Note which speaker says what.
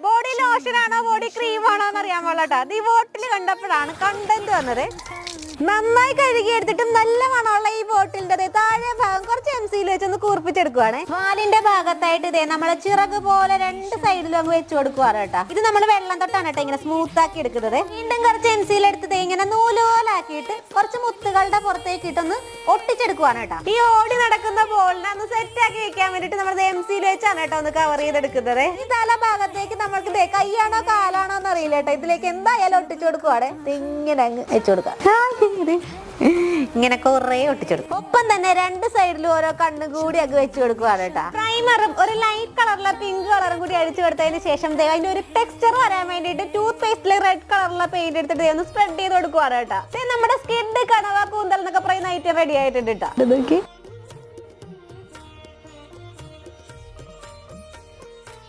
Speaker 1: Body lotion ആണോ body cream ആണോ എന്ന് അറിയാൻ പാടില്ല. ഈ ബോട്ടിൽ കണ്ടപ്പോഴാണ് കണ്ടന്റ് വന്നത്. നന്നായി കഴുകി എടുത്തിട്ട് നല്ല മണമുള്ള ഈ ബോട്ടിലിന്റെ താഴെ ഭാഗം കുറച്ച് എംസിയിൽ വെച്ചൊന്ന് കൂർപ്പിച്ചെടുക്കുവാണ്. വാലിന്റെ ഭാഗത്തായിട്ട് ഇതേ നമ്മളെ ചിറക് പോലെ രണ്ട് സൈഡിലും അങ്ങ് വെച്ച് കൊടുക്കുവാണ് കേട്ടോ. ഇത് നമ്മൾ വെള്ളം തൊട്ടാണ് കേട്ടോ ഇങ്ങനെ സ്മൂത്ത് ആക്കി എടുക്കുന്നത്. വീണ്ടും കുറച്ച് എംസിയിൽ എടുത്തത് ഇങ്ങനെ നൂലുപോലാക്കിയിട്ട് കുറച്ച് മുത്തുകളുടെ പുറത്തേക്ക് ഇട്ടൊന്ന് ഒട്ടിച്ചെടുക്കുവാണ് കേട്ടോ. ഈ ഓടി നടക്കുന്ന ബോളിനെ ഒന്ന് സെറ്റ് ആക്കി വെക്കാൻ വേണ്ടിട്ട് നമ്മൾ എംസിയിൽ വെച്ചാണ് കേട്ടോ ഒന്ന് കവർ ചെയ്തെടുക്കുന്നത്. ഈ തല ഭാഗത്തേക്ക് നമ്മൾക്ക് കൈയാണോ കാലാണോ എന്ന് അറിയില്ല കേട്ടോ. ഇതിലേക്ക് എന്തായാലും ഒട്ടിച്ചു കൊടുക്കുവാണ്. ഇങ്ങനെ അങ്ങ് വെച്ചു കൊടുക്കാം. ഇങ്ങനെ കുറേ ഒട്ടിച്ചെടുക്കും. ഒപ്പം തന്നെ രണ്ട് സൈഡിലും ഓരോ കണ്ണും കൂടി അങ്ങ് വെച്ച് കൊടുക്കുവാണ് കേട്ടോ. പ്രൈമറും ഒരു ലൈറ്റ് കളറിലെ പിങ്ക് കളറും കൂടി അടിച്ചു കൊടുത്തതിന് ശേഷം അതിന്റെ ഒരു ടെക്സ്ചർ വരാൻ വേണ്ടിയിട്ട് ടൂത്ത് പേസ്റ്റിലെ റെഡ് കളറിലെ പെയിന്റ് എടുത്തിട്ട് ഒന്ന് സ്പ്രെഡ് ചെയ്ത് കൊടുക്കുവാണ് കേട്ടോ. നമ്മുടെ സ്കിഡ് കണവ കൂന്തൽ എന്നൊക്കെ പറയുന്ന ഐറ്റം റെഡി ആയിട്ടുണ്ട് കേട്ടോ.